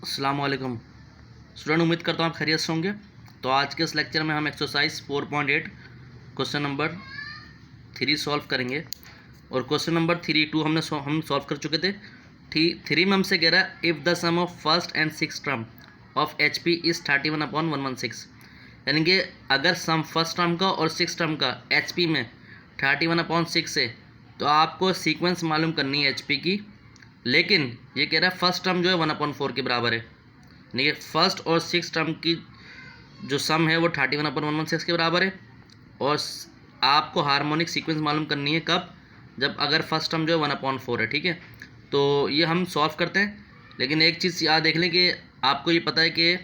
अस्सलाम वालेकुम स्टूडेंट, उम्मीद करता हूँ आप खैरियत से होंगे। तो आज के इस लेक्चर में हम एक्सरसाइज 4.8 क्वेश्चन नंबर 3 सॉल्व करेंगे। और क्वेश्चन नंबर 3 हम सॉल्व कर चुके थे। 3 में हमसे कह रहा है if the sum of first and six term of H P is 31/116, यानी कि अगर सम फर्स्ट टर्म का और सिक्स टर्म का एच पी में 31/6 है तो आपको सीक्वेंस मालूम करनी है एच पी की। लेकिन ये कह रहा है फर्स्ट टर्म जो है 1/4 के बराबर है, यानी कि फर्स्ट और सिक्स टर्म की जो सम है वो 31/116 के बराबर है। और आपको हार्मोनिक सीक्वेंस मालूम करनी है कब, जब अगर फर्स्ट टर्म जो है 1/4 है। ठीक है, तो ये हम सॉल्व करते हैं। लेकिन एक चीज़ याद देख लें कि आपको ये पता है कि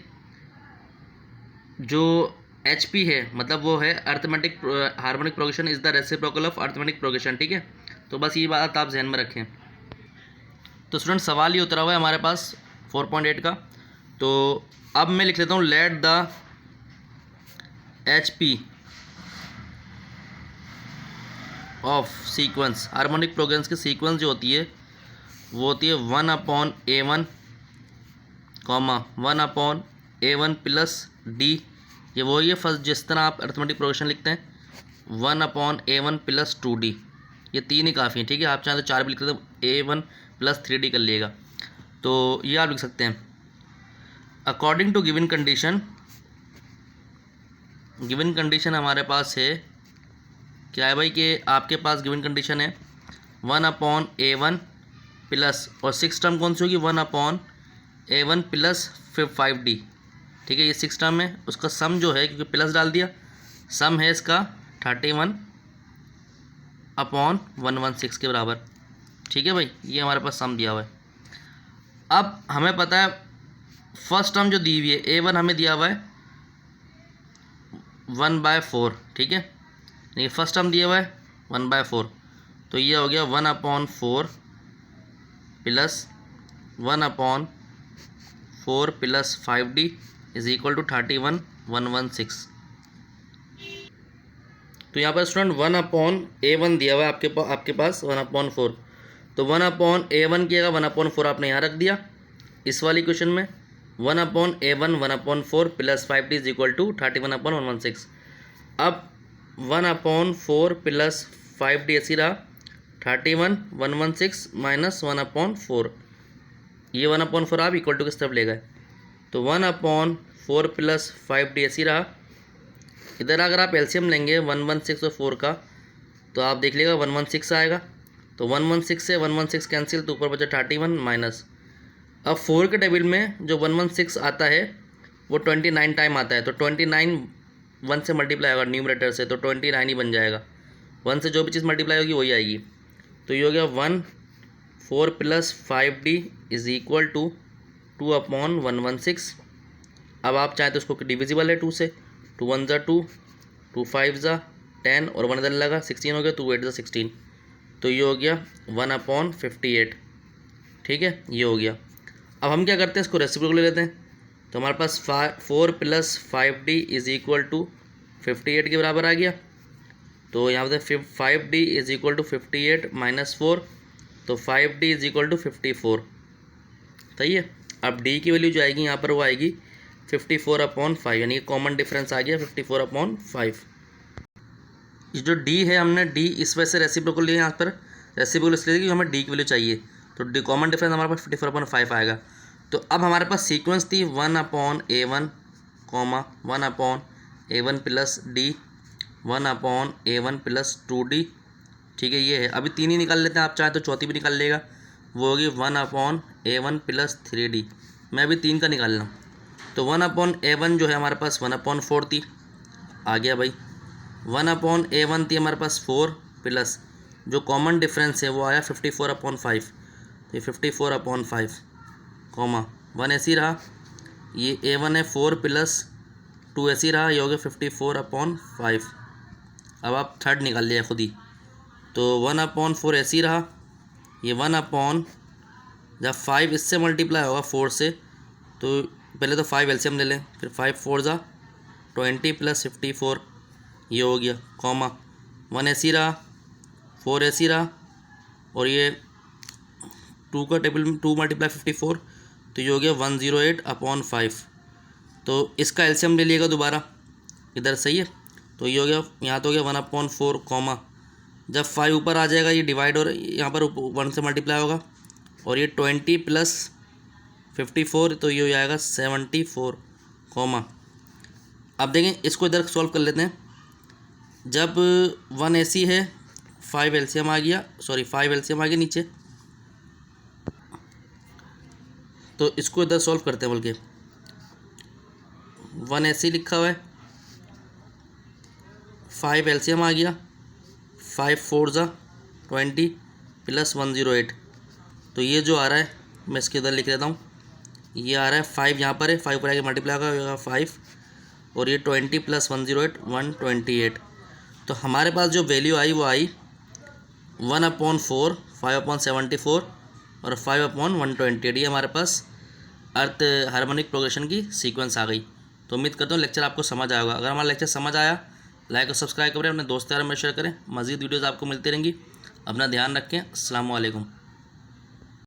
जो एच पी है मतलब वो है arithmetic harmonic progression is the reciprocal of arithmetic progression. ठीक है, तो बस ये बात आप जहन में रखें। तो स्टूडेंट सवाल ये उतरा हुआ है हमारे पास 4.8 का। तो अब मैं लिख लेता हूँ let the H P of sequence, harmonic progression की सीक्वेंस जो होती है वो होती है 1/A1 comma 1/A1 plus D. ये वही है फर्स्ट जिस तरह आप अर्थमेटिक प्रोग्रेशन लिखते हैं 1/A1 प्लस 2D। ये तीन ही काफ़ी हैं। ठीक है, आप चाहें तो चार भी लिख सकते हो, A1 प्लस 3D कर लिएगा। तो ये आप लिख सकते हैं according to given condition. Given condition हमारे पास है क्या है भाई कि आपके पास गिवन कंडीशन है 1/A1 प्लस और सिक्स टर्म कौन सी होगी 1/A1 प्लस 5D। ठीक है, ये सिक्स टर्म है, उसका सम जो है क्योंकि प्लस डाल दिया, सम है इसका 31/116 के बराबर। ठीक है भाई, ये हमारे पास सम दिया हुआ है। अब हमें पता है फर्स्ट टर्म जो दी हुई है A1 हमें दिया हुआ है 1/4। ठीक है, ये फर्स्ट टर्म दिया हुआ है 1/4, तो ये हो गया 1/4 plus 1/4 plus 5D is equal to 31/116। तो यहाँ पर स्टूडेंट 1/A1 दिया हुआ है आपके पास 1/4, तो 1/A1 की जगह 1/4 आपने यहाँ रख दिया इस वाली क्वेश्चन में। 1/A1 1/4 plus 5D is equal to 31/116। अब 1/4 प्लस 5D ऐसी रहा 31/116 माइनस 1/4, ये 1/4 आप इक्वल टू किस तरफ ले गए, तो 1/4 प्लस 5D ऐसी रहा। इधर अगर आप एलसीएम लेंगे 116 और 4 का तो आप देख लीजिएगा 116 आएगा, तो 116 से 116 कैंसिल, तो ऊपर बचा 31 माइनस। अब 4 के टेबल में जो 116 आता है वो 29 टाइम आता है, तो 29 1 से मल्टीप्लाई होगा न्यूमरेटर से, तो 29 ही बन जाएगा। 1 से जो भी चीज़ मल्टीप्लाई होगी वही आएगी। तो ये हो गया 1/4 plus 5D is equal to 2/116। अब आप चाहें तो इसको डिविजिबल है 2 से, 2 1 ज़ा 2, 2 5 ज़ा 10 और 1 इधर लगा 16 हो गया, 2 8 ज़ा 16, तो ये हो गया 1/58। ठीक है, ये हो गया। अब हम क्या करते हैं, इसको रेसिप्रोकल ले लेते हैं। तो हमारे पास 4 plus 5D is equal to 58 के बराबर आ गया। तो यहाँ पे 5D is equal to 58 minus 4, तो 5D इज इक्वल टू 54। सही है। अब D की वैल्यू जो आएगी यहाँ पर वो आएगी 54/5, यानी कॉमन डिफरेंस आ गया 54/5। ये जो D है हमने D इस वजह से रेसिप्रोकल लिया यहाँ पर, रेसिप्रोकल इसलिए क्योंकि हमें D की वैल्यू चाहिए, तो कॉमन डिफरेंस हमारे पास 54/5 आएगा। तो अब हमारे पास सीक्वेंस थी 1/A1 comma 1/A1 plus D 1/A1 plus 2D। ठीक है, ये है। अभी तीन ही निकाल लेते हैं, आप चाहें तो चौथी भी निकाल लेगा, वो होगी 1/A1 प्लस 3D। मैं अभी तीन का निकाल रहा हूँ। तो 1/A1 जो है हमारे पास 1/4 थी, आ गया भाई। 1/A1 थी हमारे पास 4 प्लस जो कॉमन डिफरेंस है वो आया 54/5, तो ये 54/5 कॉमा 1 ऐसी रहा, ये A1 है 4 प्लस 2 ऐसी रहा, ये हो गया 54/5। अब आप थर्ड निकाल लिया खुद ही, तो 1/4 ऐसी रहा, ये 1 जब 5 इससे मल्टीप्लाई होगा 4 से, तो पहले तो 5 एलसीएम ले लें, फिर 5 4 ज़ा 20 प्लस 54, ये हो गया कॉमा 1 ऐसी रहा 4 ऐसी रहा, और ये 2 का टेबल में 2 × 54, तो ये हो गया 108/5। तो इसका एलसीएम ले लिएगा दोबारा इधर, सही है। तो ये हो गया, यहाँ तो हो गया 1/4 कॉमा, जब 5 ऊपर आ जाएगा ये डिवाइड और यहाँ पर 1 से मल्टीप्लाई होगा, और ये 20 + 54 तो ये हो जाएगा 74 कॉमा। अब देखें इसको इधर सॉल्व कर लेते हैं। जब 1 AC है 5 LCM आ गया, सॉरी 5 LCM आ गया नीचे, तो इसको इधर सॉल्व करते हैं। बल्कि 1 AC लिखा हुआ है, 5 LCM आ गया, 5 4 + 20 + 108। तो ये जो आ रहा है मैं इसके इधर लिख देता हूँ। ये आ रहा है 5 यहाँ पर है, 5 पर आगे मल्टीप्लाई होगा 5, और ये 20 + 108 128। तो हमारे पास जो वैल्यू आई वो आई 1/4 5/74 और 5/128। ये हमारे पास अर्थ हार्मोनिक प्रोग्रेशन की सीक्वेंस आ गई। तो उम्मीद करता हूँ लेक्चर आपको समझ आया होगा। अगर हमारा लेक्चर समझ आया, लाइक और सब्सक्राइब करें, अपने दोस्त यारों में शेयर करें। मज़ीद वीडियोज़ आपको मिलती रहेंगी। अपना ध्यान रखें। अस्सलाम वालेकुम।